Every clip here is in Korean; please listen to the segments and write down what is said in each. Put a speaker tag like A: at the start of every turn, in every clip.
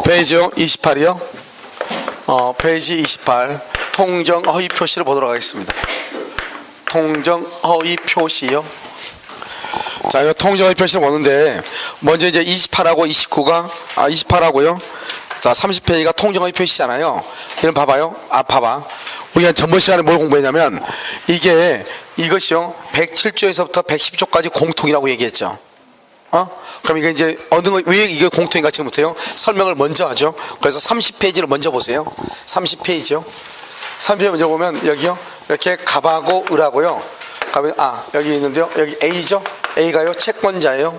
A: 페이지요? 28이요? 페이지 28 통정 허위 표시를 보도록 하겠습니다. 통정 허위 표시요. 자, 이 통정 허위 표시를 보는데 먼저 이제 28하고 29가 28하고요. 자, 30페이지가 통정 허위 표시잖아요. 이런 봐봐요. 봐봐. 우리가 전번 시간에 뭘 공부했냐면 이것이요 107조에서부터 110조까지 공통이라고 얘기했죠. 그럼 이게 이제 왜 이게 공통인가 지금부터요 설명을 먼저 하죠. 그래서 30페이지를 먼저 보세요. 30페이지요. 30페이지 먼저 보면 여기요 이렇게 갑하고 을하고요. 여기 있는데요. 여기 A죠. A가요 채권자예요.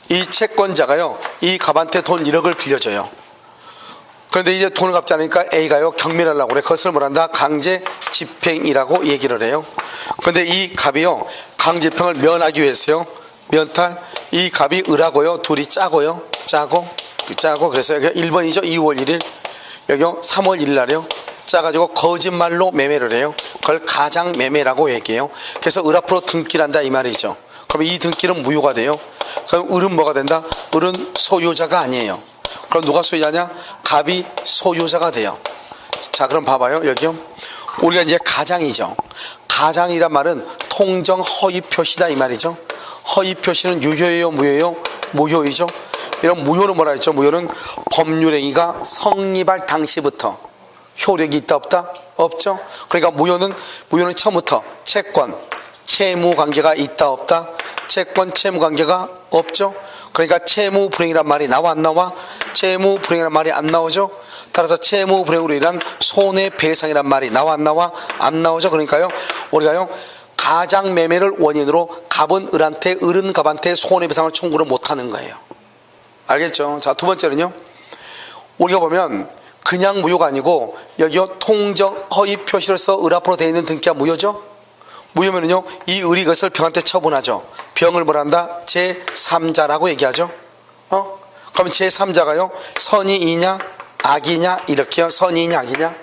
A: 이 채권자가요 이 갑한테 돈 1억을 빌려줘요. 그런데 이제 돈을 갚지 않으니까 A가요 경멸하려고 그래. 그것을 뭐란다? 강제 집행이라고 얘기를 해요. 그런데 이 갑이요 강제 집행을 면하기 위해서요 면탈 이 갑이 을하고요 둘이 짜고 그래서 여기 1번이죠 2월 1일 여기요 3월 1일 날이요 짜가지고 거짓말로 매매를 해요. 그걸 가장 매매라고 얘기해요. 그래서 을 앞으로 등기를 한다 이 말이죠. 그럼 이 등기는 무효가 돼요. 그럼 을은 뭐가 된다? 을은 소유자가 아니에요. 그럼 누가 소유자냐? 갑이 소유자가 돼요. 자, 그럼 봐봐요. 여기요 우리가 이제 가장이죠. 가장이란 말은 통정 허위 표시다 이 말이죠. 허위 표시는 유효예요 무효예요? 무효이죠. 이런 무효는 뭐라 했죠? 무효는 법률행위가 성립할 당시부터 효력이 있다 없다? 없죠. 그러니까 무효는 처음부터 채권 채무 관계가 있다 없다? 채권 채무 관계가 없죠. 그러니까 채무 불행이란 말이 나와 안 나와? 채무 불행이란 말이 안 나오죠. 따라서 채무 불행으로 인한 손해배상이란 말이 나와 안 나와? 안 나오죠. 그러니까요 우리가요 가장 매매를 원인으로 갑은 을한테 을은 갑한테 손해배상을 청구를 못하는 거예요. 알겠죠? 자, 두 번째는요 우리가 보면 그냥 무효가 아니고 여기요 통정 허위 표시로서 을 앞으로 되어 있는 등기가 무효죠. 무효면은요 이 을이 그것을 병한테 처분하죠. 병을 뭐란다? 제3자라고 얘기하죠. 그럼 제3자가요 선이이냐 악이냐 이렇게요. 선이냐 악이냐?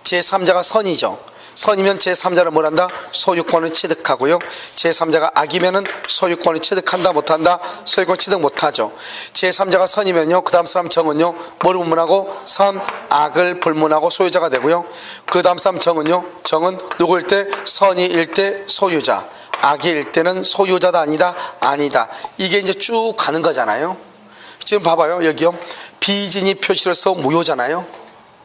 A: 제3자가 선이죠. 선이면 제3자를 뭐란다? 소유권을 취득하고요. 제3자가 악이면은 소유권을 취득한다 못한다? 소유권 취득 못하죠. 제3자가 선이면요 그 다음 사람 정은요 뭐를 불문하고? 선, 악을 불문하고 소유자가 되고요. 그 다음 사람 정은요 정은 누구일 때? 선이일 때 소유자, 악일 때는 소유자다 아니다? 아니다. 이게 이제 쭉 가는 거잖아요. 지금 봐봐요. 여기요 비진이 표시로서 무효잖아요.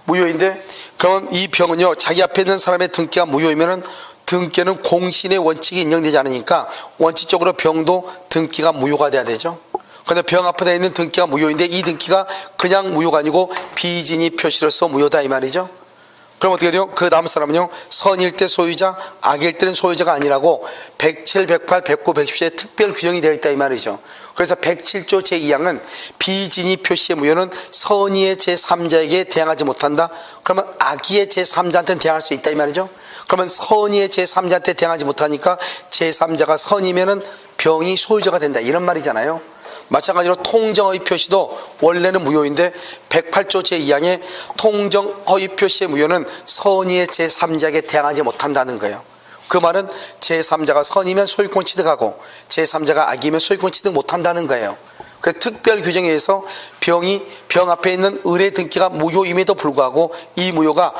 A: 무효인데 그러면 이 병은요 자기 앞에 있는 사람의 등기가 무효이면은 등기는 공신의 원칙이 인정되지 않으니까 원칙적으로 병도 등기가 무효가 돼야 되죠. 그런데 병 앞에 있는 등기가 무효인데 이 등기가 그냥 무효가 아니고 비진이 표시로서 무효다 이 말이죠. 그럼 어떻게 돼요? 그 다음 사람은요 선일 때 소유자, 악일 때는 소유자가 아니라고 107, 108, 109, 110조에 특별 규정이 되어 있다 이 말이죠. 그래서 107조 제2항은 비진이 표시의 무효는 선의의 제3자에게 대항하지 못한다. 그러면 악의의 제3자한테는 대항할 수 있다 이 말이죠. 그러면 선의의 제3자한테 대항하지 못하니까 제3자가 선이면은 병이 소유자가 된다 이런 말이잖아요. 마찬가지로 통정허위 표시도 원래는 무효인데 108조 제2항의 통정허위 표시의 무효는 선의의 제3자에게 대항하지 못한다는 거예요. 그 말은 제3자가 선이면 소유권 취득하고 제3자가 악이면 소유권 취득 못한다는 거예요. 그래서 특별 규정에 의해서 병 앞에 있는 을의 등기가 무효임에도 불구하고 이 무효가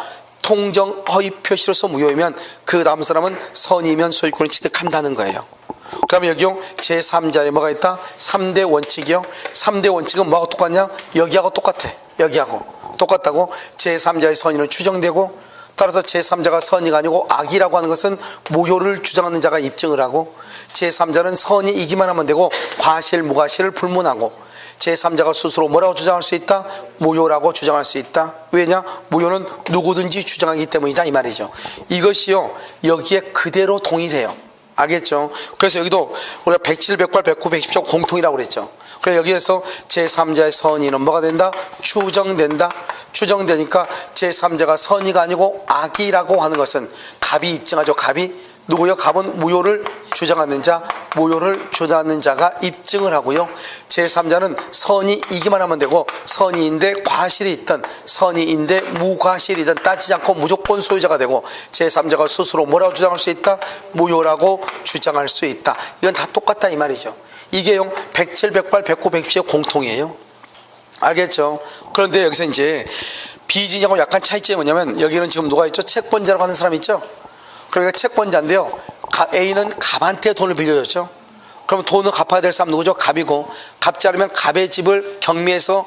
A: 통정 허위 표시로서 무효이면 그 다음 사람은 선이면 소유권을 취득한다는 거예요. 그 다음에 여기요 제3자에 뭐가 있다? 3대 원칙이요. 3대 원칙은 뭐하고 똑같냐? 여기하고 똑같아. 여기하고 똑같다고. 제3자의 선의는 추정되고 따라서 제3자가 선의가 아니고 악이라고 하는 것은 무효를 주장하는 자가 입증을 하고 제3자는 선의이기만 하면 되고 과실 무과실을 불문하고 제3자가 스스로 뭐라고 주장할 수 있다? 무효라고 주장할 수 있다. 왜냐? 무효는 누구든지 주장하기 때문이다 이 말이죠. 이것이요 여기에 그대로 동일해요. 알겠죠? 그래서 여기도 우리가 107, 108, 109, 110조 공통이라고 그랬죠. 그래서 여기에서 제3자의 선의는 뭐가 된다? 추정된다. 추정되니까 제3자가 선의가 아니고 악이라고 하는 것은 갑이 입증하죠. 갑이 누구요? 갑은 무효를 주장하는 자, 무효를 주장하는 자가 입증을 하고요. 제3자는 선의이기만 하면 되고 선의인데 과실이 있든 선의인데 무과실이든 따지지 않고 무조건 소유자가 되고 제3자가 스스로 뭐라고 주장할 수 있다? 무효라고 주장할 수 있다. 이건 다 똑같다 이 말이죠. 이게 107, 108, 109, 110의 공통이에요. 알겠죠? 그런데 여기서 이제 비진하고 약간 차이점이 뭐냐면 여기는 지금 누가 있죠? 채권자라고 하는 사람 있죠? 그러니까 채권자인데요. A는 갑한테 돈을 빌려줬죠. 그럼 돈을 갚아야 될 사람 누구죠? 갑이고, 갚지 않으면 갑의 집을 경매해서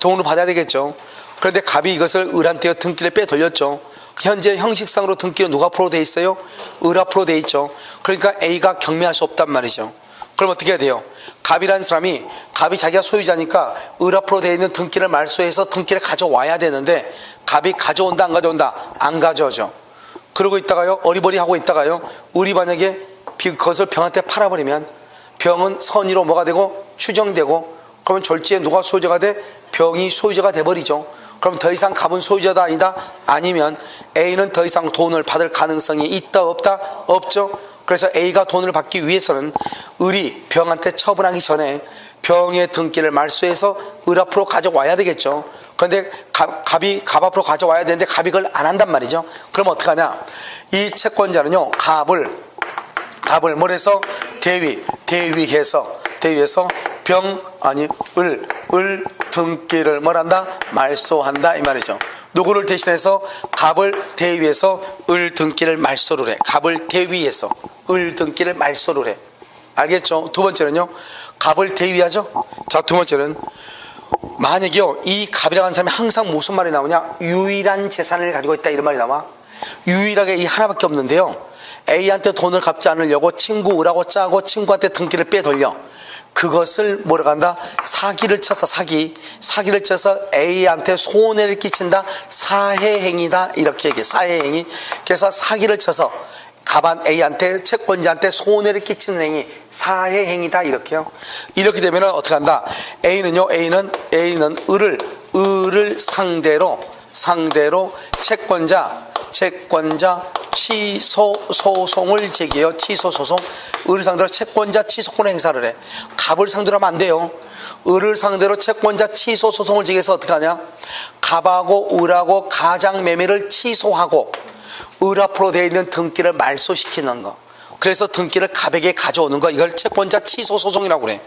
A: 돈을 받아야 되겠죠. 그런데 갑이 이것을 을한테 등기를 빼돌렸죠. 현재 형식상으로 등기는 누가 앞으로 돼 있어요? 을 앞으로 돼 있죠. 그러니까 A가 경매할 수 없단 말이죠. 그럼 어떻게 해야 돼요? 갑이라는 사람이, 갑이 자기가 소유자니까 을 앞으로 돼 있는 등기를 말소해서 등기를 가져와야 되는데, 갑이 가져온다 안 가져온다? 안 가져오죠. 그러고 있다가요, 어리버리하고 있다가요, 을이 만약에 그것을 병한테 팔아버리면 병은 선의로 뭐가 되고 추정되고, 그러면 졸지에 누가 소유자가 돼? 병이 소유자가 돼버리죠. 그럼 더 이상 갑은 소유자다 아니다? 아니면 A는 더 이상 돈을 받을 가능성이 있다 없다? 없죠. 그래서 A가 돈을 받기 위해서는 을이 병한테 처분하기 전에 병의 등기를 말소해서 을 앞으로 가져와야 되겠죠. 그런데 갑이 갑 앞으로 가져와야 되는데 갑이 그걸 안 한단 말이죠. 그럼 어떡하냐? 이 채권자는요, 갑을 뭐래서 대위해서 을 등기를 뭐란다? 말소한다 이 말이죠. 누구를 대신해서? 갑을 대위해서 을 등기를 말소를 해. 갑을 대위해서 을 등기를 말소를 해. 알겠죠? 두 번째는요, 갑을 대위하죠. 자, 두 번째는 만약에요, 이 갑이라고 하는 사람이 항상 무슨 말이 나오냐? 유일한 재산을 가지고 있다 이런 말이 나와. 유일하게 이 하나밖에 없는데요, A한테 돈을 갚지 않으려고 친구 을하고 짜고 친구한테 등기를 빼돌려. 그것을 뭐라고 한다? 사기를 쳐서 사기를 쳐서 A한테 손해를 끼친다. 사해행위다 이렇게 얘기해. 사해행위. 그래서 사기를 쳐서 갑한 A한테, 채권자한테 손해를 끼치는 행위, 사해행위다 이렇게요. 이렇게 되면 어떻게 한다? A는 을을 상대로 채권자 취소 소송을 제기해요. 취소 소송. 을을 상대로 채권자 취소권 행사를 해. 갑을 상대로 하면 안 돼요. 을을 상대로 채권자 취소 소송을 제기해서 어떻게 하냐? 갑하고 을하고 가장 매매를 취소하고 을 앞으로 되어 있는 등기를 말소시키는 거. 그래서 등기를 갑에게 가져오는 거. 이걸 채권자 취소 소송이라고 그래.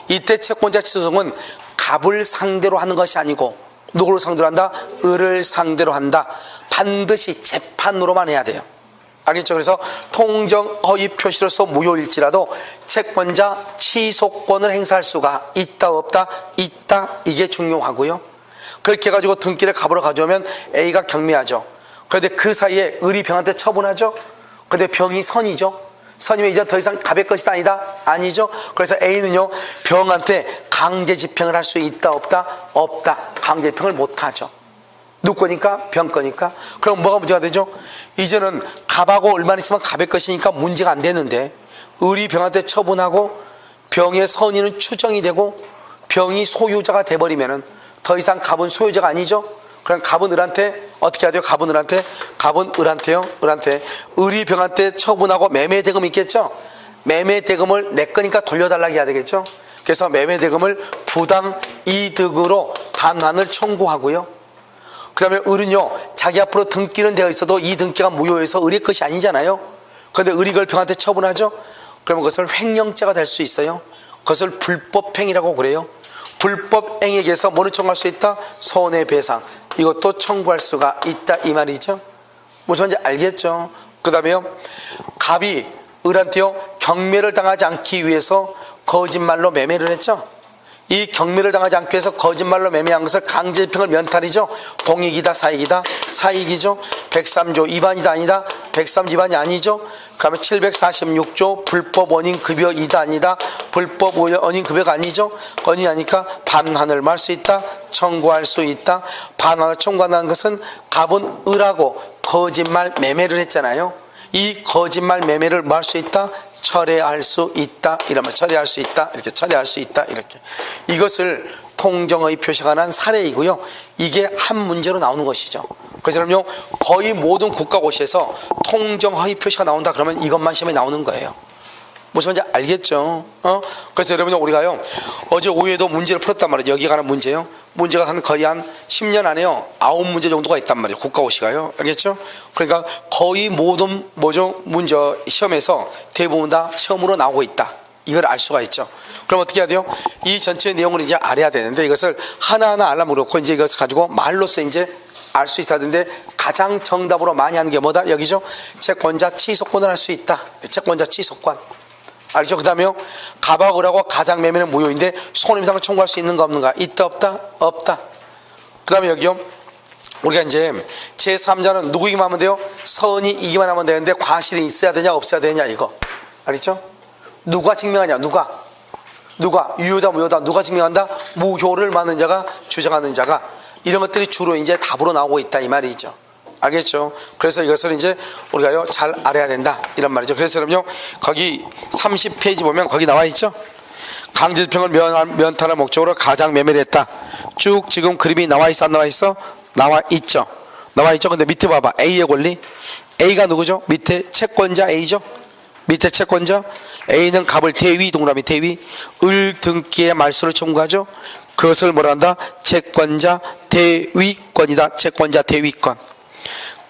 A: 이때 채권자 취소 소송은 갑을 상대로 하는 것이 아니고 누구를 상대로 한다? 을을 상대로 한다. 반드시 재판으로만 해야 돼요. 알겠죠? 그래서 통정 허위 표시로서 무효일지라도 채권자 취소권을 행사할 수가 있다 없다? 있다. 이게 중요하고요. 그렇게 해가지고 등기를 갑으로 가져오면 A가 경매하죠. 그런데 그 사이에 을이 병한테 처분하죠. 그런데 병이 선이죠. 선이면 이제 더 이상 갑의 것이 아니다? 아니죠. 그래서 A는요, 병한테 강제 집행을 할 수 있다 없다? 없다. 강제 집행을 못하죠. 누구 거니까? 병 거니까. 그럼 뭐가 문제가 되죠? 이제는 갑하고 을만 있으면 갑의 것이니까 문제가 안 되는데, 을이 병한테 처분하고 병의 선의는 추정이 되고 병이 소유자가 돼버리면은 더 이상 갑은 소유자가 아니죠. 그럼 갑은 을한테 어떻게 해야 돼요? 갑은 을한테요. 을이 병한테 처분하고 매매 대금 있겠죠. 매매 대금을 내 거니까 돌려달라고 해야 되겠죠. 그래서 매매 대금을 부당 이득으로 반환을 청구하고요. 그 다음에 을은요, 자기 앞으로 등기는 되어 있어도 이 등기가 무효해서 을의 것이 아니잖아요. 그런데 을이 그걸 병한테 처분하죠. 그러면 그것을 횡령죄가 될 수 있어요. 그것을 불법행위라고 그래요. 불법행위에게서 뭐를 청구할 수 있다? 손해배상. 이것도 청구할 수가 있다 이 말이죠. 무슨 말인지 알겠죠? 그 다음에요, 갑이 을한테요, 경매를 당하지 않기 위해서 거짓말로 매매를 했죠. 이 경매를 당하지 않기 위해서 거짓말로 매매한 것을 강제집행을 면탈이죠. 공익이다 사익이다? 사익이죠. 103조 위반이다 아니다? 103 위반이 아니죠. 그 다음에 746조 불법 원인급여 이다 아니다? 불법 원인급여가 아니죠. 원인하니까 반환을 말 수 있다, 청구할 수 있다. 반환을 청구한다는 것은 갑은 을하고 거짓말 매매를 했잖아요. 이 거짓말 매매를 뭐 할 수 있다? 철회할 수 있다. 이러면 철회할 수 있다. 이렇게 철회할 수 있다. 이렇게. 이것을 통정의 표시가 난 사례이고요. 이게 한 문제로 나오는 것이죠. 그래서 그럼요, 거의 모든 국가고시에서 통정의 표시가 나온다 그러면 이것만 시험에 나오는 거예요. 무슨 말인지 알겠죠? 그래서 여러분, 우리가요, 어제 오후에도 문제를 풀었단 말이에요. 여기 관한 문제요. 문제가 거의 한 10년 안에요, 9문제 정도가 있단 말이에요. 국가고시가요. 알겠죠? 그러니까 거의 모든 문제 시험에서 대부분 다 시험으로 나오고 있다. 이걸 알 수가 있죠. 그럼 어떻게 해야 돼요? 이 전체 내용을 이제 알아야 되는데 이것을 하나하나 알려면 그렇고 이제 이것을 가지고 말로써 이제 알 수 있어야 되는데 가장 정답으로 많이 하는 게 뭐다? 여기죠. 채권자 취소권을 할 수 있다. 채권자 취소권. 알죠? 그 다음에요. 가박을하고 가장매매는 무효인데 손해배상을 청구할 수 있는가 없는가? 있다 없다? 없다. 그 다음에 여기요. 우리가 이제 제3자는 누구이기만 하면 돼요? 선이 이기만 하면 되는데 과실이 있어야 되냐 없어야 되냐 이거. 알겠죠? 누가 증명하냐? 누가? 유효다 무효다 누가 증명한다? 무효를 맞는 자가 주장하는 자가. 이런 것들이 주로 이제 답으로 나오고 있다 이 말이죠. 알겠죠? 그래서 이것을 이제 우리가요 잘 알아야 된다 이런 말이죠. 그래서 그럼요 거기 30페이지 보면 거기 나와 있죠. 강제집행을 면탈할 목적으로 가장 매매를 했다. 쭉 지금 그림이 나와 있어 안 나와 있어? 나와 있죠. 나와 있죠. 근데 밑에 봐봐. A의 권리. A가 누구죠? 밑에 채권자 A죠. 밑에 채권자 A는 갑을 대위 동그라미 대위 을 등기의 말소를 청구하죠. 그것을 뭐라 한다? 채권자 대위권이다. 채권자 대위권.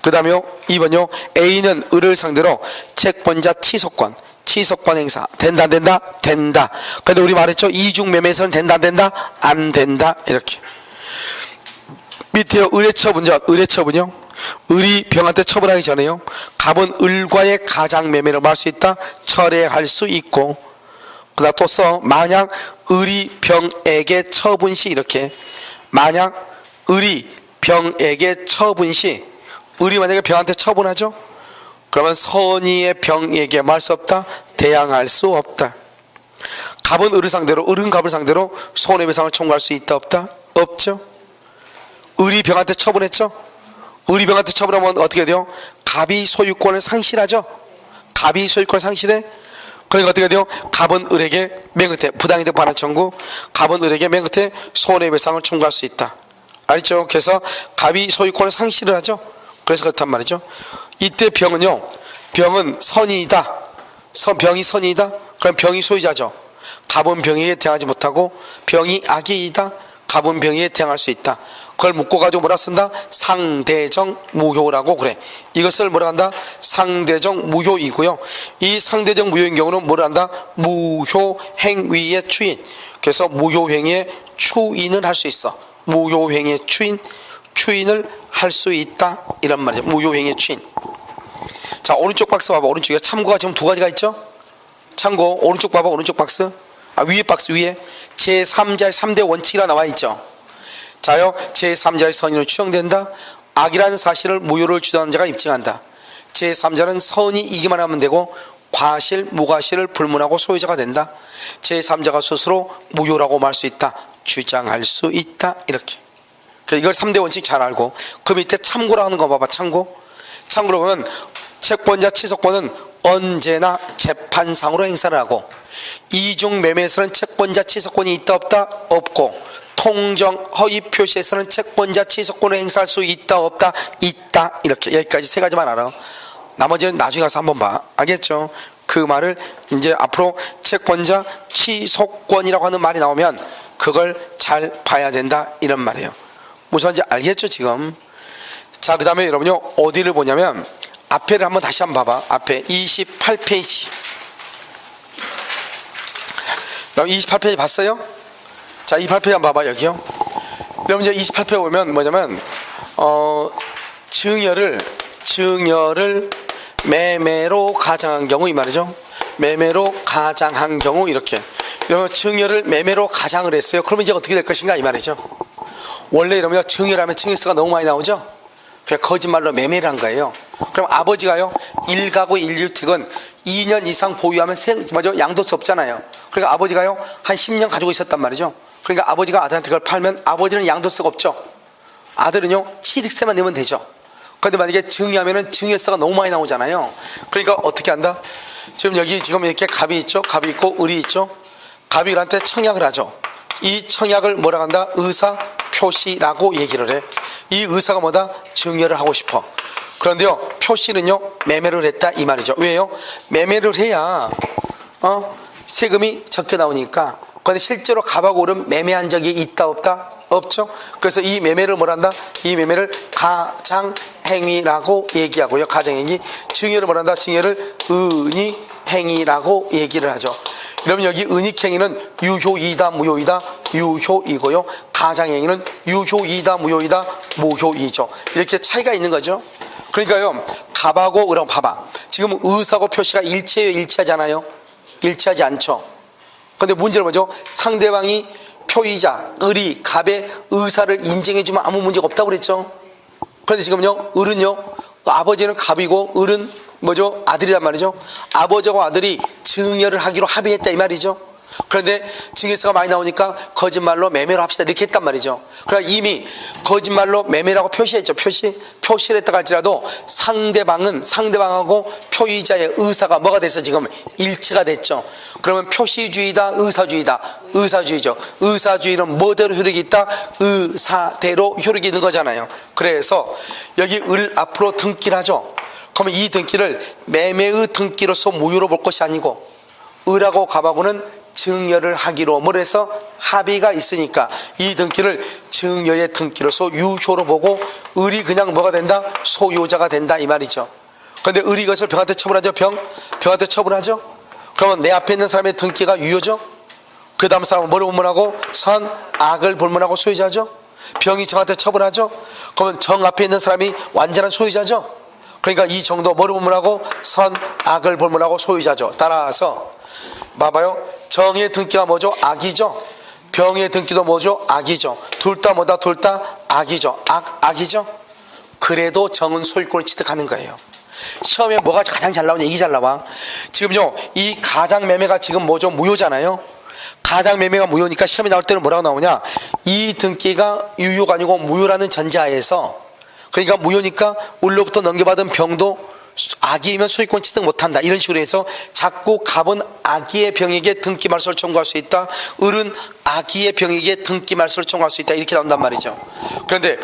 A: 그 다음에요 2번요 A는 을을 상대로 채권자 취소권 행사 된다 안 된다? 된다. 근데 우리 말했죠. 이중매매에서는 된다 안 된다? 안 된다. 이렇게. 밑에요 을의 처분요 을이 병한테 처분하기 전에요 갑은 을과의 가장매매를 할 수 있다. 철회할 수 있고 그 다음 또 써. 만약 을이 병에게 처분 시 이렇게 만약 을이 병에게 처분 시 을이 만약에 병한테 처분하죠. 그러면 선의의 병에게 말 수 없다. 대항할 수 없다. 갑은 을을 상대로 을은 갑을 상대로 손해배상을 청구할 수 있다 없다? 없죠. 을이 병한테 처분했죠. 을이 병한테 처분하면 어떻게 돼요? 갑이 소유권을 상실하죠. 갑이 소유권을 상실해. 그러니까 어떻게 돼요? 갑은 을에게 맨 끝에 부당이득 반환 청구 갑은 을에게 맨 끝에 손해배상을 청구할 수 있다. 알죠? 그래서 갑이 소유권을 상실을 하죠. 그래서 그렇단 말이죠. 이때 병은 선이이다. 병이 선이이다. 그럼 병이 소유자죠. 갑은 병에게 대항하지 못하고 병이 악이이다. 갑은 병에게 대항할 수 있다. 그걸 묶어가지고 뭐라 쓴다? 상대적 무효라고 그래. 이것을 뭐라 한다? 상대적 무효이고요. 이 상대적 무효인 경우는 뭐라 한다? 무효행위의 추인. 그래서 무효행위의 추인을 할 수 있어. 무효행위의 추인을 할 수 있다. 이런 말이죠. 무효행위의 추인. 자, 오른쪽 박스 봐봐. 오른쪽에 참고가 지금 두 가지가 있죠? 참고, 오른쪽 봐봐. 오른쪽 박스. 위에 박스 위에. 제3자의 3대 원칙이라 나와 있죠. 자요, 제3자의 선의로 추정된다. 악이라는 사실을 무효를 주장하는 자가 입증한다. 제3자는 선이 이기만 하면 되고 과실, 무과실을 불문하고 소유자가 된다. 제3자가 스스로 무효라고 말할 수 있다. 주장할 수 있다. 이렇게. 이걸 3대 원칙 잘 알고 그 밑에 참고라 하는 거 봐봐. 참고로 보면 채권자 취소권은 언제나 재판상으로 행사를 하고 이중 매매에서는 채권자 취소권이 있다 없다? 없고 통정 허위 표시에서는 채권자 취소권을 행사할 수 있다 없다? 있다. 이렇게 여기까지 세 가지만 알아. 나머지는 나중에 가서 한번 봐. 알겠죠? 그 말을 이제 앞으로 채권자 취소권이라고 하는 말이 나오면 그걸 잘 봐야 된다 이런 말이에요. 무슨 말인지 알겠죠 지금? 자, 그 다음에 여러분요 어디를 보냐면 앞에를 한번 다시 한번 봐봐. 앞에 28페이지. 여러분 28페이지 봤어요? 자, 28페이지 한번 봐봐. 여기요. 여러분 이제 28페이지 보면 뭐냐면 증여를 매매로 가장한 경우 이 말이죠. 매매로 가장한 경우 이렇게. 여러분 증여를 매매로 가장을 했어요. 그러면 이제 어떻게 될 것인가 이 말이죠. 원래 이러면 증여라면 증여세가 너무 많이 나오죠. 그냥 거짓말로 매매를 한 거예요. 그럼 아버지가요 1가구 1주택은 2년 이상 보유하면 양도세 없잖아요. 그러니까 아버지가요 한 10년 가지고 있었단 말이죠. 그러니까 아버지가 아들한테 그걸 팔면 아버지는 양도세가 없죠. 아들은요 취득세만 내면 되죠. 그런데 만약에 증여하면은 증여세가 너무 많이 나오잖아요. 그러니까 어떻게 한다? 지금 여기 지금 이렇게 갑이 있죠. 갑이 있고 을이 있죠. 갑이 을한테 청약을 하죠. 이 청약을 뭐라 한다? 의사 표시라고 얘기를 해. 이 의사가 뭐다? 증여를 하고 싶어. 그런데요 표시는요 매매를 했다 이 말이죠. 왜요? 매매를 해야 세금이 적게 나오니까. 그런데 실제로 갑하고 을은 매매한 적이 있다 없다? 없죠. 그래서 이 매매를 뭐란다? 이 매매를 가장행위라고 얘기하고요. 가장행위. 증여를 뭐란다? 증여를 은이행위라고 얘기를 하죠. 그러면 여기 은닉행위는 유효이다 무효이다? 유효이고요. 가장행위는 유효이다 무효이다? 무효이죠. 이렇게 차이가 있는 거죠. 그러니까요, 갑하고 을하고 봐봐. 지금 의사고 표시가 일치해요, 일치하잖아요? 일치하지 않죠. 그런데 문제는 뭐죠? 상대방이 표의자, 을이 갑의 의사를 인정해주면 아무 문제가 없다고 그랬죠. 그런데 지금요, 을은요, 아버지는 갑이고 을은 뭐죠? 아들이란 말이죠. 아버지와 아들이 증여를 하기로 합의했다 이 말이죠. 그런데 증여세가 많이 나오니까 거짓말로 매매로 합시다 이렇게 했단 말이죠. 그러니까 이미 거짓말로 매매라고 표시했죠. 표시를 했다고 할지라도 상대방하고 표의자의 의사가 뭐가 돼서 지금 일치가 됐죠. 그러면 표시주의다 의사주의다? 의사주의죠. 의사주의는 뭐대로 효력이 있다? 의사대로 효력이 있는 거잖아요. 그래서 여기 을 앞으로 등기를 하죠. 그러면 이 등기를 매매의 등기로서 무효로 볼 것이 아니고 을하고 갑하고는 증여를 하기로 뭘 해서 합의가 있으니까 이 등기를 증여의 등기로서 유효로 보고 을이 그냥 뭐가 된다? 소유자가 된다 이 말이죠. 그런데 을이 이것을 병한테 처분하죠. 병한테 처분하죠. 그러면 내 앞에 있는 사람의 등기가 유효죠. 그 다음 사람은 뭐를 본문하고? 선, 악을 본문하고 소유자죠. 병이 정한테 처분하죠. 그러면 정 앞에 있는 사람이 완전한 소유자죠. 그러니까 이 정도 뭐를 본문하고? 선, 악을 본문하고 소유자죠. 따라서 봐봐요. 정의 등기가 뭐죠? 악이죠. 병의 등기도 뭐죠? 악이죠. 둘 다 뭐다? 둘 다 악이죠. 악이죠. 그래도 정은 소유권을 취득하는 거예요. 시험에 뭐가 가장 잘 나오냐? 이게 잘 나와. 지금요, 이 가장매매가 지금 뭐죠? 무효잖아요. 가장매매가 무효니까 시험에 나올 때는 뭐라고 나오냐? 이 등기가 유효가 아니고 무효라는 전제하에서, 그러니까 무효니까 을로부터 넘겨받은 병도 악이면 소유권 취득 못한다 이런 식으로 해서 자꾸 갑은 악이의 병에게 등기 말소를 청구할 수 있다, 을은 악이의 병에게 등기 말소를 청구할 수 있다 이렇게 나온단 말이죠. 그런데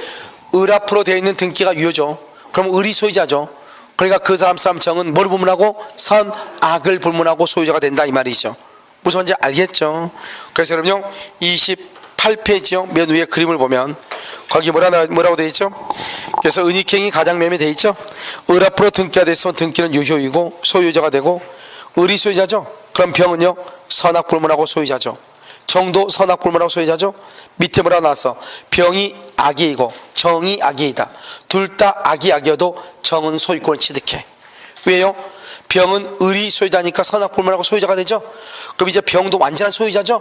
A: 을 앞으로 되어 있는 등기가 유효죠. 그럼 을이 소유자죠. 그러니까 그 사람 정은 뭘 불문하고? 선, 악을 불문하고 소유자가 된다 이 말이죠. 무슨 말인지 알겠죠? 그래서 여러분요 28페이지요 맨 위에 그림을 보면 거기 뭐라고 되어 있죠? 그래서 은닉행위 가장매매 되어 있죠? 을 앞으로 등기가 됐으면 등기는 유효이고 소유자가 되고, 을이 소유자죠? 그럼 병은요 선악불문하고 소유자죠. 정도 선악불문하고 소유자죠? 밑에 뭐라고 나왔어? 병이 악이고 정이 악이다. 둘 다 악이어도 정은 소유권을 취득해. 왜요? 병은 을이 소유자니까 선악불문하고 소유자가 되죠? 그럼 이제 병도 완전한 소유자죠?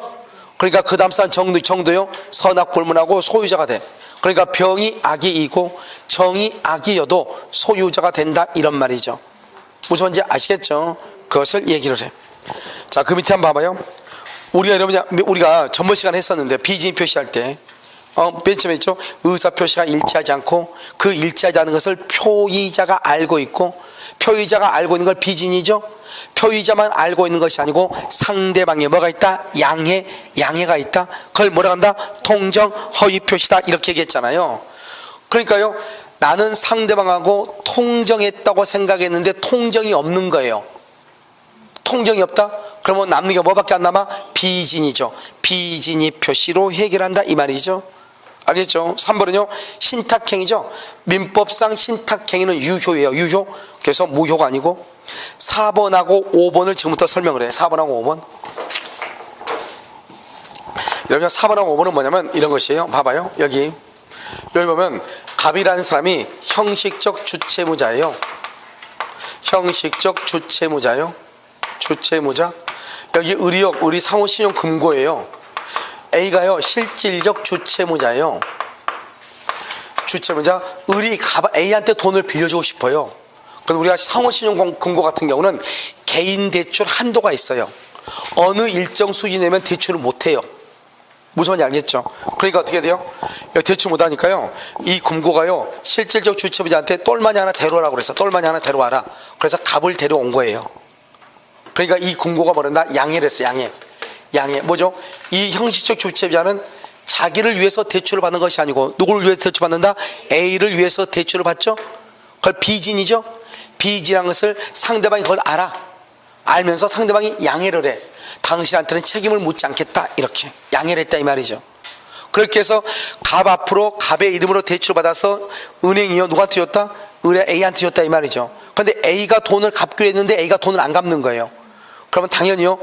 A: 그러니까 그 다음 사람 정도요 선악불문하고 소유자가 돼. 그러니까 병이 악이고 정이 악이어도 소유자가 된다 이런 말이죠. 무슨 말인지 아시겠죠? 그것을 얘기를 해. 자, 그 밑에 한번 봐봐요. 우리가 전번 시간에 했었는데 비진이 표시할 때 맨 처음에 있죠? 의사 표시가 일치하지 않고 그 일치하지 않은 것을 표의자가 알고 있고, 표의자가 알고 있는 걸 비진이죠. 표의자만 알고 있는 것이 아니고 상대방에 뭐가 있다? 양해가 있다. 그걸 뭐라 한다? 통정 허위 표시다 이렇게 얘기했잖아요. 그러니까요 나는 상대방하고 통정했다고 생각했는데 통정이 없는 거예요. 통정이 없다? 그러면 남는 게 뭐밖에 안 남아? 비진이죠. 비진이 표시로 해결한다 이 말이죠. 알겠죠? 3번은요 신탁행위죠. 민법상 신탁행위는 유효예요. 유효. 그래서 무효가 아니고. 4번하고 5번을 지금부터 설명을 해요. 4번하고 5번. 여러분 4번하고 5번은 뭐냐면 이런 것이에요. 봐봐요. 여기 보면 갑이라는 사람이 형식적 주체무자예요. 형식적 주체무자요. 주체무자. 여기 을이 상호신용 금고예요. A가요 실질적 주체무자예요. 주체무자. 을이 A한테 돈을 빌려주고 싶어요. 그런데 우리가 상호신용 금고 같은 경우는 개인 대출 한도가 있어요. 어느 일정 수준이 되면 대출을 못해요. 무슨 말인지 알겠죠? 그러니까 어떻게 돼요? 대출 못하니까요 이 금고가요 실질적 주체무자한테 똘마니 하나 데려오라고 그래서 똘마니 하나 데려와라. 그래서 갑을 데려온 거예요. 그러니까 이 금고가 뭐란다? 양해를 했어. 양해 뭐죠? 이 형식적 주체자는 자기를 위해서 대출을 받는 것이 아니고 누구를 위해서 대출받는다? A를 위해서 대출을 받죠. 그걸 비진이죠. 비진한 것을 상대방이 그걸 알면서 상대방이 양해를 해. 당신한테는 책임을 묻지 않겠다 이렇게 양해를 했다 이 말이죠. 그렇게 해서 갑 앞으로 갑의 이름으로 대출을 받아서 은행이요 누구한테 줬다? A한테 줬다 이 말이죠. 그런데 A가 돈을 갚기로 했는데 A가 돈을 안 갚는 거예요. 그러면 당연히요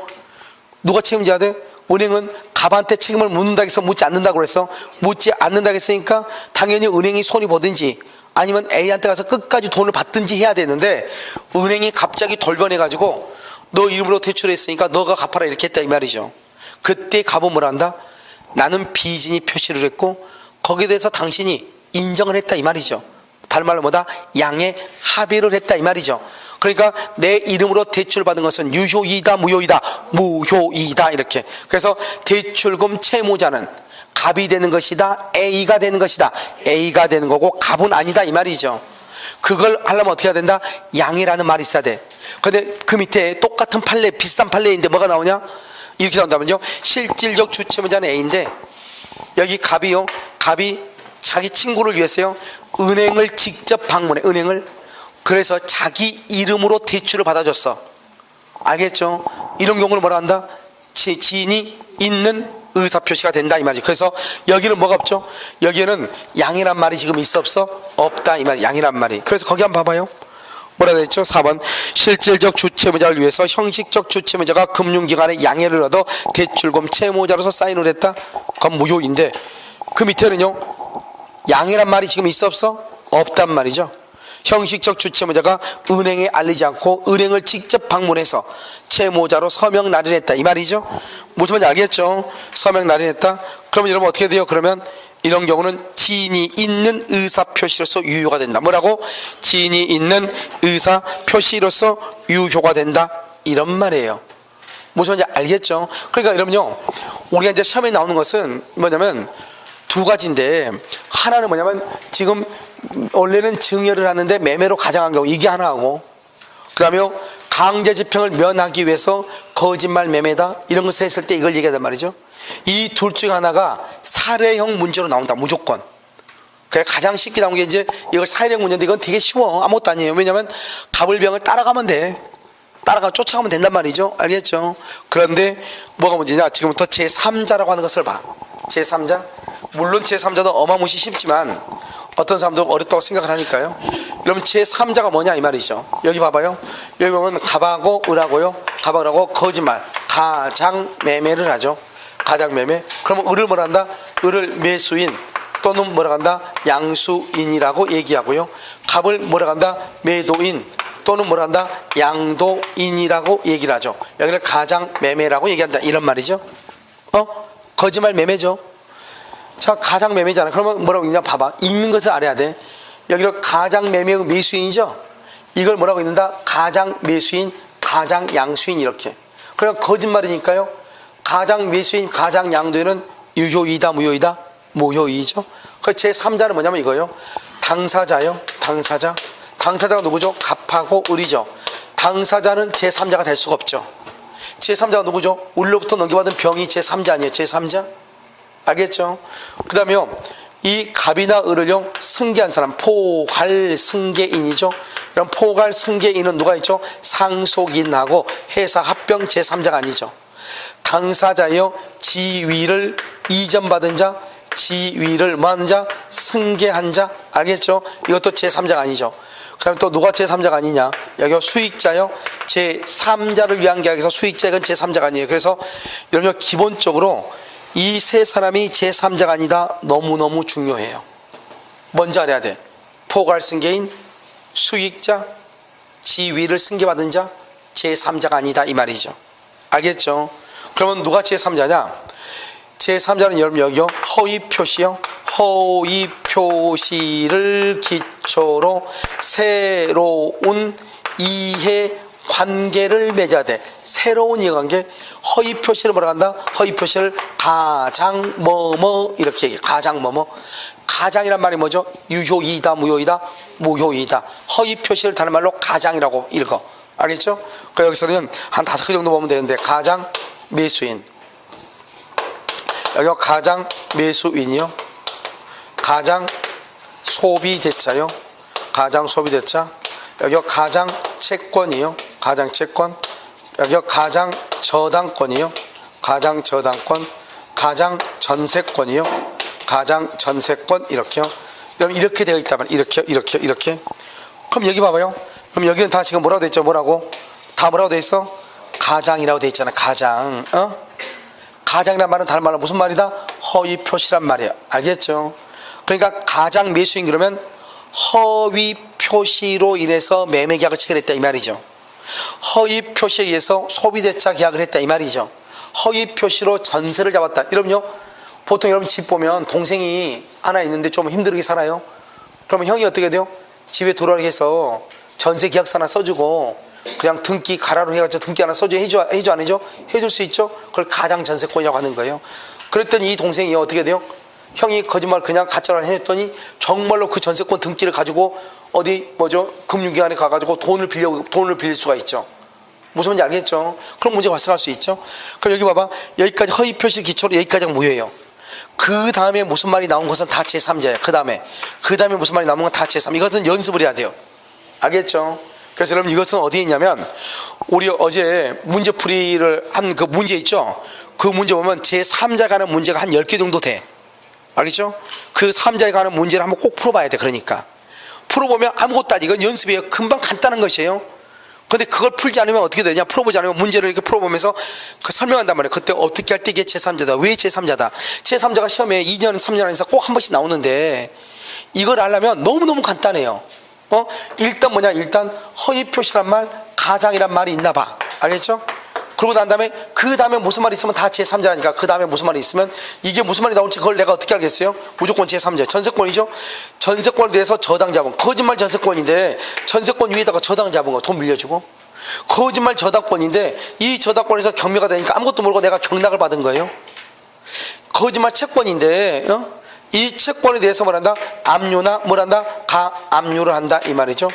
A: 누가 책임져야 돼? 은행은 갑한테 책임을 묻는다고 해서 묻지 않는다고 그랬어. 묻지 않는다고 했으니까 당연히 은행이 손이 보든지 아니면 A한테 가서 끝까지 돈을 받든지 해야 되는데, 은행이 갑자기 돌변해가지고 너 이름으로 대출했으니까 너가 갚아라 이렇게 했다 이 말이죠. 그때 갑은 뭘 한다? 나는 비진이 표시를 했고 거기에 대해서 당신이 인정을 했다 이 말이죠. 다른 말로 뭐다? 양해 합의를 했다 이 말이죠. 그러니까 내 이름으로 대출 받은 것은 유효이다 무효이다? 무효이다 이렇게. 그래서 대출금 채무자는 갑이 되는 것이다, A가 되는 것이다. A가 되는 거고 갑은 아니다 이 말이죠. 그걸 하려면 어떻게 해야 된다? 양해라는 말이 있어야 돼. 근데 그 밑에 똑같은 판례, 비슷한 판례인데 뭐가 나오냐? 이렇게 나온다면요, 실질적 주채무자는 A인데 여기 갑이요, 갑이 자기 친구를 위해서요 은행을 직접 방문해. 은행을 그래서 자기 이름으로 대출을 받아줬어. 알겠죠? 이런 경우를 뭐라 한다? 제 지인이 있는 의사표시가 된다 이 말이지. 그래서 여기는 뭐가 없죠? 여기에는 양이란 말이 지금 있어 없어? 없다 이 말이. 양이란 말이. 그래서 거기 한번 봐봐요. 뭐라 되어 있죠? 4번 실질적 주채무자를 위해서 형식적 주채무자가 금융기관에 양해를 얻어 대출금 채무자로서 사인을 했다. 그건 무효인데 그 밑에는요 양해란 말이 지금 있어 없어? 없단 말이죠. 형식적 주채무자가 은행에 알리지 않고 은행을 직접 방문해서 채무자로 서명 날인했다 이 말이죠. 무슨 말인지 알겠죠? 서명 날인했다. 그러면 여러분 어떻게 돼요? 그러면 이런 경우는 지인이 있는 의사표시로서 유효가 된다. 뭐라고? 지인이 있는 의사표시로서 유효가 된다 이런 말이에요. 무슨 말인지 알겠죠? 그러니까 여러분요, 우리가 이제 시험에 나오는 것은 뭐냐면 두 가지인데, 하나는 뭐냐면 지금 원래는 증여를 하는데 매매로 가장한 경우 이게 하나하고, 그 다음에 강제집행을 면하기 위해서 거짓말 매매다 이런 것을 했을 때 이걸 얘기하단 말이죠. 이 둘 중 하나가 살해형 문제로 나온다 무조건. 그래 가장 쉽게 나온 게 이제 이걸 살해형 문제인데 이건 되게 쉬워. 아무것도 아니에요. 왜냐하면 갑을병을 따라가면 돼. 따라가 쫓아가면 된단 말이죠. 알겠죠? 그런데 뭐가 문제냐? 지금부터 제3자라고 하는 것을 봐. 제3자. 물론 제3자도 어마무시 쉽지만 어떤 사람도 어렵다고 생각을 하니까요. 그럼 제3자가 뭐냐 이 말이죠. 여기 봐봐요. 여기 보면 갑하고 을하고요, 갑하고 을하고 거짓말, 가장 매매를 하죠. 가장 매매. 그러면 을을 뭐라 한다? 을을 매수인 또는 뭐라 한다? 양수인이라고 얘기하고요. 갑을 뭐라 한다? 매도인 또는 뭐라 한다? 양도인이라고 얘기를 하죠. 여기를 가장 매매라고 얘기한다 이런 말이죠. 거짓말 매매죠. 자, 가장 매매잖아. 그러면 뭐라고 읽냐? 봐봐. 읽는 것을 알아야 돼. 여기를 가장 매매의 매수인이죠. 이걸 뭐라고 읽는다? 가장 매수인, 가장 양수인 이렇게. 그럼 거짓말이니까요. 가장 매수인, 가장 양도인은 유효이다, 무효이다? 무효이죠. 그 제3자는 뭐냐면 이거요. 당사자요. 당사자. 당사자가 누구죠? 갑하고 을이죠. 당사자는 제3자가 될 수가 없죠. 제3자가 누구죠? 을로부터 넘겨받은 병이 제3자 아니에요? 제3자? 알겠죠? 그 다음에 이 갑이나 을을요 승계한 사람, 포괄 승계인이죠. 그럼 포괄 승계인은 누가 있죠? 상속인하고 회사 합병 제3자가 아니죠. 당사자요 지위를 이전받은 자, 지위를 뭐한 자? 승계한 자. 알겠죠? 이것도 제3자가 아니죠. 그럼 또 누가 제3자가 아니냐? 여기 수익자요 제3자를 위한 계약에서 수익자는 제3자가 아니에요. 그래서 여러분 기본적으로 이 세 사람이 제3자가 아니다 너무너무 중요해요. 먼저 알아야 돼. 포괄 승계인, 수익자, 지위를 승계받은 자, 제3자가 아니다 이 말이죠. 알겠죠? 그러면 누가 제3자냐? 제3자는 여러분 여기요 허위 표시요. 허위 표시를 기초로 새로운 이해 관계를 맺어야 돼. 새로운 이해관계. 허위 표시를 뭐라 한다? 허위 표시를 가장 뭐뭐 이렇게 얘기해. 가장 뭐뭐. 가장이란 말이 뭐죠? 유효이다 무효이다? 무효이다. 허위 표시를 다른 말로 가장이라고 읽어. 알겠죠? 그 여기서는 한 5개 정도 보면 되는데, 가장 매수인, 여기가 가장 매수인이요, 가장 소비대차요, 가장 소비대차, 여기가 가장 채권이요, 가장 채권, 여기가 가장 저당권이요, 가장 저당권, 가장 전세권이요, 가장 전세권 이렇게요. 여러분 이렇게 되어 있다면 이렇게 이렇게 이렇게. 그럼 여기 봐봐요. 그럼 여기는 다 지금 뭐라고 돼 있죠? 뭐라고? 다 뭐라고 돼 있어? 가장이라고 돼 있잖아. 가장. 가장이란 말은 다른 말로 무슨 말이다? 허위 표시란 말이야. 알겠죠? 그러니까 가장 매수인 그러면 허위 표시로 인해서 매매 계약을 체결했다 이 말이죠. 허위 표시에 의해서 소비대차 계약을 했다 이 말이죠. 허위 표시로 전세를 잡았다. 여러분요, 보통 여러분 집 보면 동생이 하나 있는데 좀 힘들게 살아요. 그러면 형이 어떻게 돼요? 집에 돌아오게 해서 전세 계약서 하나 써주고 그냥 등기 가라로 해가지고 등기 하나 써줘. 해줘 안 해줘? 해줄 수 있죠. 그걸 가장 전세권이라고 하는 거예요. 그랬더니 이 동생이 어떻게 돼요? 형이 거짓말 그냥 가짜로 해줬더니 정말로 그 전세권 등기를 가지고 어디 금융기관에 가가지고 돈을 빌릴 수가 있죠. 무슨 말인지 알겠죠? 그런 문제가 발생할 수 있죠. 그럼 여기 봐봐. 여기까지 허위 표시 기초로 여기까지가 무효예요. 그 다음에 무슨 말이 나온 것은 다 제3자예요. 그 다음에 무슨 말이 나온 건 다 제3. 이것은 연습을 해야 돼요. 알겠죠? 그래서 여러분 이것은 어디에 있냐면 우리 어제 문제풀이를 한 그 문제 있죠? 그 문제 보면 제3자에 관한 문제가 한 10개 정도 돼. 알겠죠? 그 3자에 관한 문제를 한번 꼭 풀어봐야 돼. 그러니까 풀어보면 아무것도 아니, 이건 연습이에요. 금방 간단한 것이에요. 근데 그걸 풀지 않으면 어떻게 되냐? 풀어보지 않으면 문제를 이렇게 풀어보면서 그 설명한단 말이에요. 그때 어떻게 할 때 이게 제3자다. 왜 제3자다? 제3자가 시험에 2년, 3년 안에서 꼭 한 번씩 나오는데 이걸 알려면 너무너무 간단해요. 일단 뭐냐? 일단 허위 표시란 말, 가장이란 말이 있나 봐. 알겠죠? 그러고 난 다음에 그 다음에 무슨 말이 있으면 다 제3자라니까 그 다음에 무슨 말이 있으면 이게 무슨 말이 나올지 그걸 내가 어떻게 알겠어요? 무조건 제3자. 전세권이죠? 전세권에 대해서 저당 잡은 거짓말 전세권인데 전세권 위에다가 저당 잡은 거 돈 빌려주고 거짓말 저당권인데 이 저당권에서 경매가 되니까 아무것도 모르고 내가 경락을 받은 거예요. 거짓말 채권인데 이 채권에 대해서 뭐란다? 압류나 뭐란다? 가압류를 한다 이 말이죠.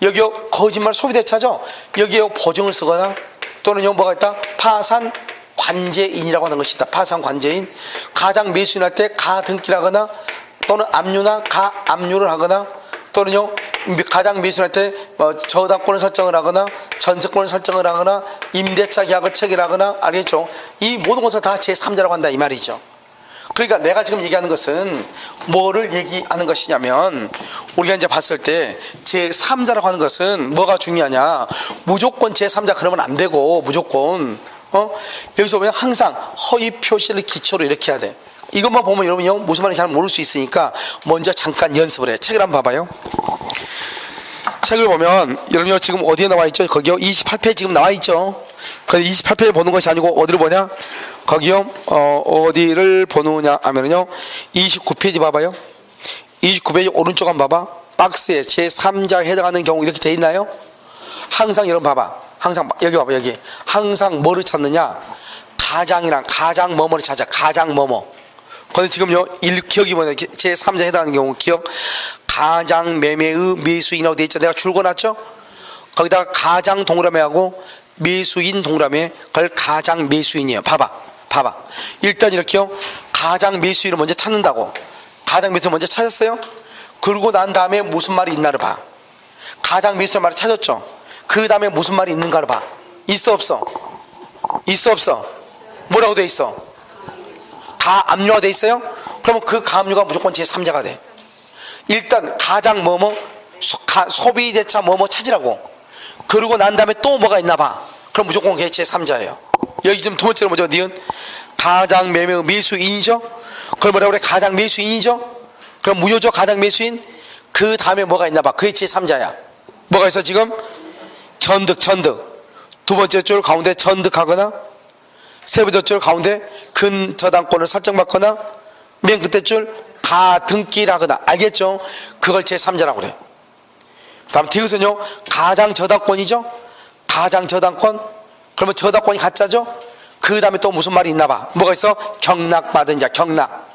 A: 여기요 거짓말 소비대차죠. 여기에 보증을 쓰거나 또는 뭐가 있다? 파산 관제인이라고 하는 것이 있다. 파산 관제인. 가장 매수인할 때 가등기라거나 또는 압류나 가압류를 하거나 또는요 가장 매수인할 때 저당권을 설정을 하거나 전세권을 설정을 하거나 임대차 계약을 체결하거나 알겠죠? 이 모든 것을 다 제3자라고 한다 이 말이죠. 그러니까 내가 지금 얘기하는 것은 뭐를 얘기하는 것이냐면 우리가 이제 봤을 때 제3자라고 하는 것은 뭐가 중요하냐? 무조건 제3자 그러면 안 되고 무조건 여기서 보면 항상 허위 표시를 기초로 이렇게 해야 돼. 이것만 보면 여러분요 무슨 말인지 잘 모를 수 있으니까 먼저 잠깐 연습을 해. 책을 한번 봐봐요. 책을 보면 여러분요 지금 어디에 나와 있죠? 거기요 28페이지 지금 나와 있죠. 근데 28페이지 보는 것이 아니고 어디를 보냐? 거기요 어디를 보느냐 하면요 29페이지 봐봐요. 29페이지 오른쪽 한번 봐봐. 박스에 제3자에 해당하는 경우 이렇게 돼 있나요? 항상 여러분 봐봐. 항상 여기 봐봐. 여기 항상 뭐를 찾느냐? 가장이랑 가장 뭐뭐를 찾아. 가장 뭐뭐. 근데 지금요 기억이 뭐냐? 제3자에 해당하는 경우 기억 가장 매매의 매수인이라고 돼 있죠. 내가 줄거놨죠? 거기다가 가장 동그라미하고 매수인 동그라미 그걸 가장 매수인이에요. 봐봐. 일단 이렇게요. 가장 매수인을 먼저 찾는다고. 가장 매수인 먼저 찾았어요. 그러고 난 다음에 무슨 말이 있나를 봐. 가장 매수인 말을 찾았죠. 그 다음에 무슨 말이 있는가를 봐. 있어 없어? 뭐라고 돼 있어? 가압류가 돼 있어요? 그러면 그 가압류가 무조건 제3자가 돼. 일단 가장 뭐뭐 소비대차 뭐뭐 찾으라고. 그러고 난 다음에 또 뭐가 있나 봐. 그럼 무조건 그게 제3자예요. 여기 지금 두 번째로 뭐죠? 니은 가장 매수인이죠? 그걸 뭐라고 그래? 가장 매수인이죠? 그럼 무효죠? 가장 매수인? 그 다음에 뭐가 있나 봐. 그게 제3자야. 뭐가 있어 지금? 전득. 두 번째 줄 가운데 전득하거나 세 번째 줄 가운데 근저당권을 설정받거나 맨 끝에 줄 가등기라거나 알겠죠? 그걸 제3자라고 그래. 그 다음 디귿은요 가장 저당권이죠? 가장 저당권. 그러면 저당권이 가짜죠? 그 다음에 또 무슨 말이 있나 봐. 뭐가 있어? 경락받은 자. 경락.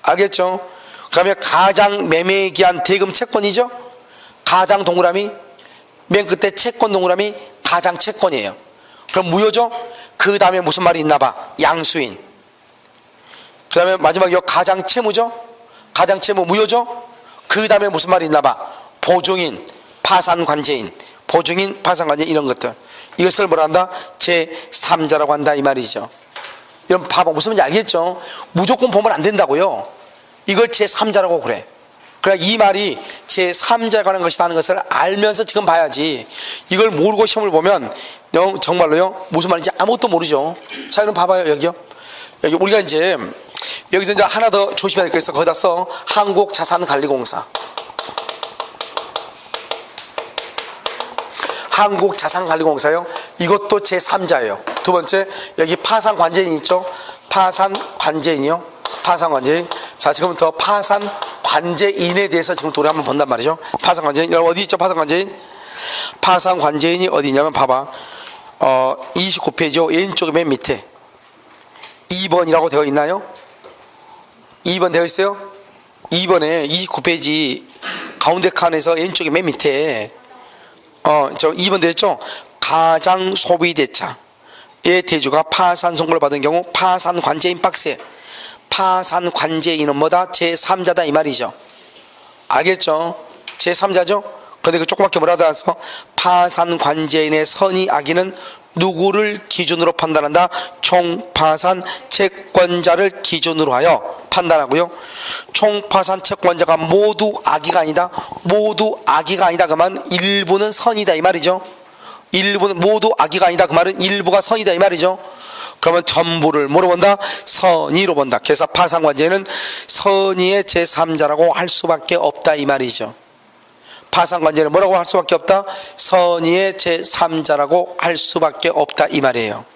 A: 알겠죠? 그 다음에 가장 매매에 기한 대금 채권이죠? 가장 동그라미 맨 끝에 채권 동그라미 가장 채권이에요. 그럼 무효죠? 그 다음에 무슨 말이 있나 봐. 양수인. 그 다음에 마지막에 가장 채무죠? 가장 채무 무효죠? 그 다음에 무슨 말이 있나 봐. 보증인, 파산관제인, 보증인, 파산관제인 이런 것들. 이것을 뭐라 한다? 제3자라고 한다 이 말이죠. 여러분 봐봐. 무슨 말인지 알겠죠? 무조건 보면 안 된다고요. 이걸 제3자라고 그래. 그러니까 이 말이 제3자에 관한 것이다 하는 것을 알면서 지금 봐야지. 이걸 모르고 시험을 보면 정말로요 무슨 말인지 아무것도 모르죠. 자 그럼 봐봐요. 여기요. 여기 우리가 이제 여기서 이제 하나 더 조심해야 될 게 있어. 거기다 써. 한국자산관리공사. 한국자산관리공사요. 이것도 제3자예요. 두 번째 여기 파산관제인 있죠. 파산관제인이요. 파산관제인. 자 지금부터 파산관제인에 대해서 지금 우리 한번 본단 말이죠. 파산관제인 여러분 어디 있죠? 파산관제인. 파산관제인이 어디 있냐면 봐봐. 29페이지 왼쪽에 맨 밑에 2번이라고 되어 있나요? 2번 되어 있어요? 2번에 29페이지 가운데 칸에서 왼쪽에 맨 밑에 저 2번 되어 있죠? 가장소비대차의 대주가 파산 선고를 받은 경우 파산관제인 박스에 파산관제인은 뭐다? 제3자다 이 말이죠. 알겠죠? 제3자죠? 근데 그 조그맣게 뭐라도 해서 파산관제인의 선의 악의는 누구를 기준으로 판단한다? 총파산 채권자를 기준으로 하여 판단하고요. 총파산 채권자가 모두 악의가 아니다. 모두 악의가 아니다. 그 말은 일부는 선이다 이 말이죠. 일부는 모두 악의가 아니다. 그 말은 일부가 선이다 이 말이죠. 그러면 전부를 뭐로 본다? 선의로 본다. 그래서 파산관제인은 선의의 제3자라고 할 수밖에 없다 이 말이죠. 파산관제는 뭐라고 할 수밖에 없다? 선의의 제3자라고 할 수밖에 없다 이 말이에요.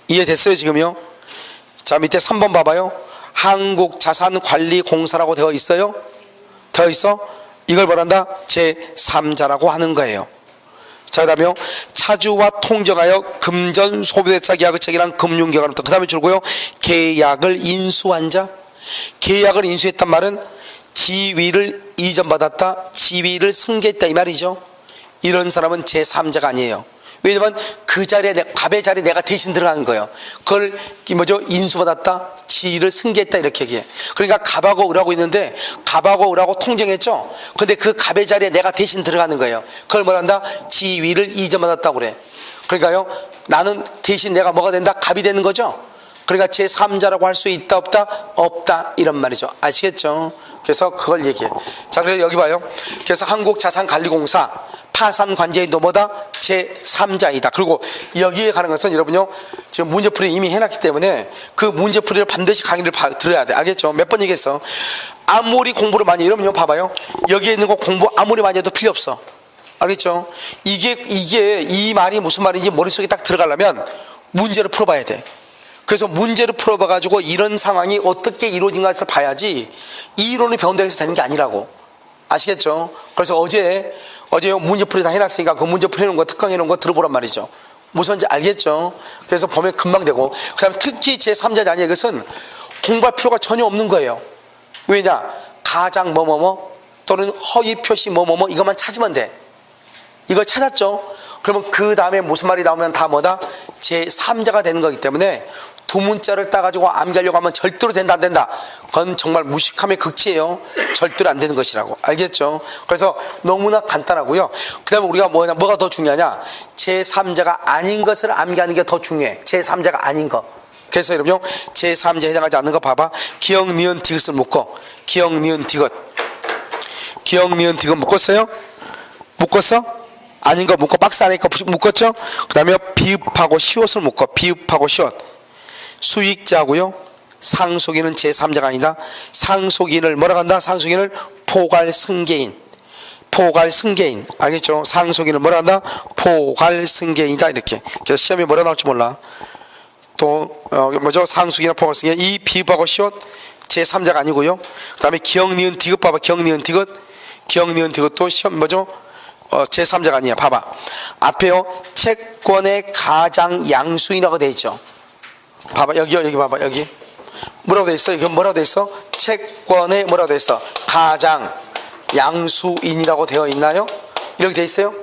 A: 이해됐어요 지금요? 자 밑에 3번 봐봐요. 한국자산관리공사라고 되어 있어요? 되어 있어? 이걸 뭐란다? 제3자라고 하는 거예요. 자 그 다음에요. 차주와 통정하여 금전소비대차 계약을 체결한 금융기관부터 그 다음에 줄고요. 계약을 인수한 자. 계약을 인수했단 말은 지위를 이전받았다, 지위를 승계했다 이 말이죠. 이런 사람은 제3자가 아니에요. 왜냐면 그 자리에 갑의 자리에 내가 대신 들어간 거예요. 그걸 뭐죠? 인수받았다, 지위를 승계했다 이렇게 얘기해. 그러니까 갑하고 을하고 있는데 갑하고 을하고 통정했죠. 근데 그 갑의 자리에 내가 대신 들어가는 거예요. 그걸 뭐란다? 지위를 이전받았다고 그래. 그러니까요 나는 대신 내가 뭐가 된다? 갑이 되는 거죠. 그러니까 제3자라고 할 수 있다 없다? 없다 이런 말이죠. 아시겠죠? 그래서 그걸 얘기해. 자 그래서 여기 봐요. 그래서 한국자산관리공사 파산관제인도 뭐다? 제3자이다. 그리고 여기에 가는 것은 여러분요 지금 문제풀이 이미 해놨기 때문에 그 문제풀이를 반드시 강의를 들어야 돼. 알겠죠? 몇 번 얘기했어. 아무리 공부를 많이 여러분요 봐봐요. 여기에 있는 거 공부 아무리 많이 해도 필요 없어. 알겠죠? 이게 이 말이 무슨 말인지 머릿속에 딱 들어가려면 문제를 풀어봐야 돼. 그래서 문제를 풀어봐 가지고 이런 상황이 어떻게 이루어진가를 봐야지 이론을 배운다고 해서 되는 게 아니라고. 아시겠죠? 그래서 어제 문제풀이 다 해놨으니까 그 문제 풀이는 거 특강해놓은 거 들어보란 말이죠. 무슨지 알겠죠? 그래서 보면 금방 되고. 그 다음에 특히 제3자 자녀 이것은 공부할 필요가 전혀 없는 거예요. 왜냐? 가장 뭐뭐뭐 또는 허위 표시 뭐뭐뭐 이것만 찾으면 돼. 이걸 찾았죠? 그러면 그 다음에 무슨 말이 나오면 다 뭐다? 제3자가 되는 거기 때문에 두 문자를 따가지고 암기하려고 하면 절대로 된다 안 된다. 그건 정말 무식함의 극치예요. 절대로 안 되는 것이라고. 알겠죠? 그래서 너무나 간단하고요. 그 다음에 우리가 뭐가 더 중요하냐? 제3자가 아닌 것을 암기하는 게 더 중요해. 제3자가 아닌 거. 그래서 여러분요 제3자에 해당하지 않는 거 봐봐. 기억, 니은, 디귿을 묶어. 기억, 니은, 디귿. 기억, 니은, 디귿 묶었어요? 묶었어? 아닌 거 묶어. 박스 안에 거 묶었죠? 그 다음에 비읍하고 시옷을 묶어. 비읍하고 시옷. 수익자고요. 상속인은 제3자가 아니다. 상속인을 뭐라고 한다? 상속인을 포괄승계인. 포괄승계인. 알겠죠? 상속인을 뭐라고 한다? 포괄승계인이다. 이렇게. 그래서 시험에 뭐라 나올지 몰라. 또 뭐죠? 상속인이나 포괄승계인. 이 비읍하고 시옷 제3자가 아니고요. 그 다음에 기억, 니은, 디귿 봐봐. 기억, 니은, 디귿. 기억, 니은, 디귿도 시험 뭐죠? 제3자가 아니야. 봐봐. 앞에요. 채권의 가장 양수인이라고 되어 있죠. 봐봐. 여기 봐봐. 여기. 뭐라고 되어 있어? 이건 뭐라고 되어 있어? 채권에 뭐라고 되어 있어? 가장 양수인이라고 되어 있나요? 이렇게 되어 있어요?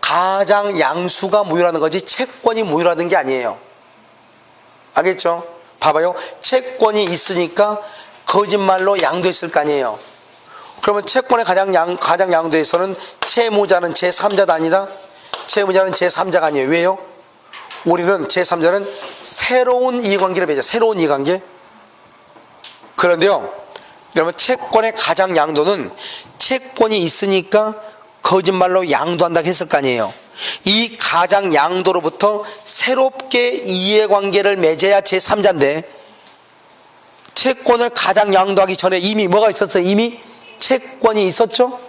A: 가장 양수가 무효라는 거지 채권이 무효라는 게 아니에요. 알겠죠? 봐봐요. 채권이 있으니까 거짓말로 양도했을 거 아니에요. 그러면 채권의 가장 양도에서는 채무자는 제3자도 아니다. 채무자는 제3자가 아니에요. 왜요? 우리는 제3자는 새로운 이해관계를 맺죠. 새로운 이해관계. 그런데요 여러분 채권의 가장 양도는 채권이 있으니까 거짓말로 양도한다고 했을 거 아니에요. 이 가장 양도로부터 새롭게 이해관계를 맺어야 제3자인데 채권을 가장 양도하기 전에 이미 뭐가 있었어요? 이미 채권이 있었죠?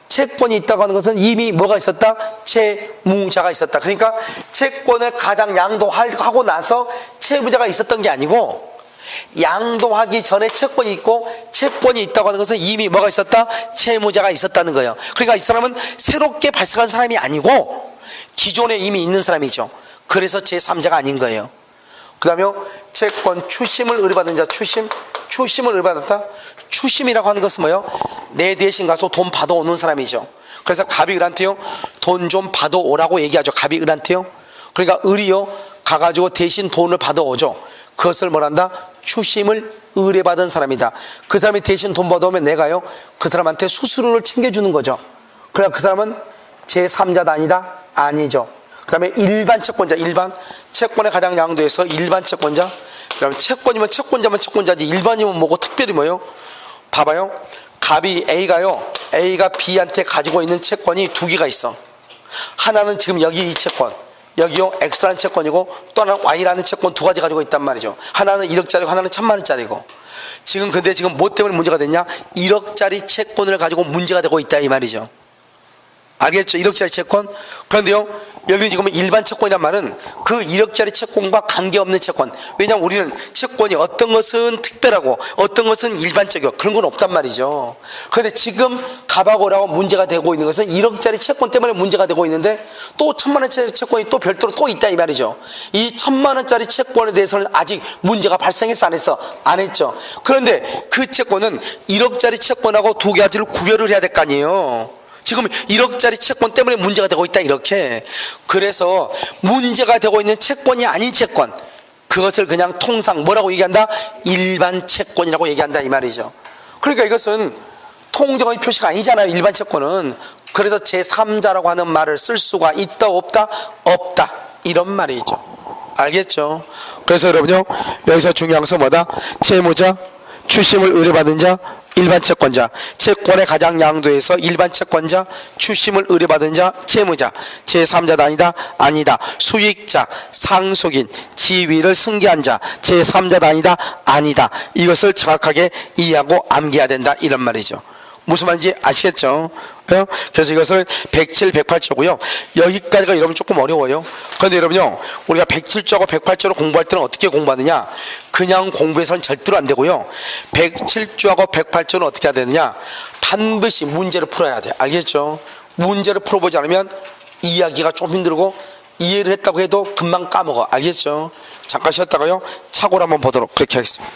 A: 채권이 있다고 하는 것은 이미 뭐가 있었다? 채무자가 있었다. 그러니까 채권을 가장 양도하고 나서 채무자가 있었던 게 아니고 양도하기 전에 채권이 있고 채권이 있다고 하는 것은 이미 뭐가 있었다? 채무자가 있었다는 거예요. 그러니까 이 사람은 새롭게 발생한 사람이 아니고 기존에 이미 있는 사람이죠. 그래서 제3자가 아닌 거예요. 그 다음에 채권 추심을 의뢰받은 자, 추심을 의뢰받았다. 추심이라고 하는 것은 뭐예요? 내 대신 가서 돈 받아오는 사람이죠. 그래서 갑이 을한테요, 돈 좀 받아오라고 얘기하죠. 갑이 을한테요. 그러니까 을이요, 가가지고 대신 돈을 받아오죠. 그것을 뭐란다? 추심을 의뢰받은 사람이다. 그 사람이 대신 돈 받아오면 내가요, 그 사람한테 수수료를 챙겨주는 거죠. 그러니까 그 사람은 제3자다 아니다? 아니죠. 그 다음에 일반 채권자, 일반 채권의 가장 양도에서 일반 채권자. 그럼 채권이면 채권자면 채권자지 일반이면 뭐고 특별히 뭐예요? 봐봐요. 갑이 A가 B한테 가지고 있는 채권이 두 개가 있어. 하나는 지금 여기 이 채권, 여기요 X라는 채권이고 또 하나는 Y라는 채권 두 가지 가지고 있단 말이죠. 하나는 1억짜리고 하나는 1000만원짜리고. 근데 지금 뭐 때문에 문제가 됐냐? 1억짜리 채권을 가지고 문제가 되고 있다 이 말이죠. 알겠죠? 1억짜리 채권. 그런데요, 여기는 지금 일반 채권이란 말은 그 1억짜리 채권과 관계없는 채권. 왜냐하면 우리는 채권이 어떤 것은 특별하고 어떤 것은 일반적이고 그런 건 없단 말이죠. 그런데 지금 갑하고라고 문제가 되고 있는 것은 1억짜리 채권 때문에 문제가 되고 있는데 또 1000만원짜리 채권이 또 별도로 또 있다 이 말이죠. 이 1000만원짜리 채권에 대해서는 아직 문제가 발생했어 안 했어? 안 했죠. 그런데 그 채권은 1억짜리 채권하고 두 가지를 구별을 해야 될 거 아니에요. 지금 1억짜리 채권 때문에 문제가 되고 있다 이렇게. 그래서 문제가 되고 있는 채권이 아닌 채권, 그것을 그냥 통상 뭐라고 얘기한다? 일반 채권이라고 얘기한다 이 말이죠. 그러니까 이것은 통정의 표시가 아니잖아요, 일반 채권은. 그래서 제3자라고 하는 말을 쓸 수가 있다 없다? 없다 이런 말이죠. 알겠죠? 그래서 여러분요, 여기서 중요한 것은 뭐다? 채무자, 추심을 의뢰받은 자, 일반 채권자. 채권의 가장 양도에서 일반 채권자, 추심을 의뢰받은 자, 채무자. 제3자다 아니다? 아니다. 수익자, 상속인, 지위를 승계한 자. 제3자다 아니다? 아니다. 이것을 정확하게 이해하고 암기해야 된다 이런 말이죠. 무슨 말인지 아시겠죠? 그래서 이것을 107, 108조고요. 여기까지가 여러분 조금 어려워요. 그런데 여러분요, 우리가 107조하고 108조를 공부할 때는 어떻게 공부하느냐? 그냥 공부해서는 절대로 안 되고요. 107조하고 108조는 어떻게 해야 되느냐? 반드시 문제를 풀어야 돼. 알겠죠? 문제를 풀어보지 않으면 이해하기가 좀 힘들고 이해를 했다고 해도 금방 까먹어. 알겠죠? 잠깐 쉬었다가요, 착오를 한번 보도록 그렇게 하겠습니다.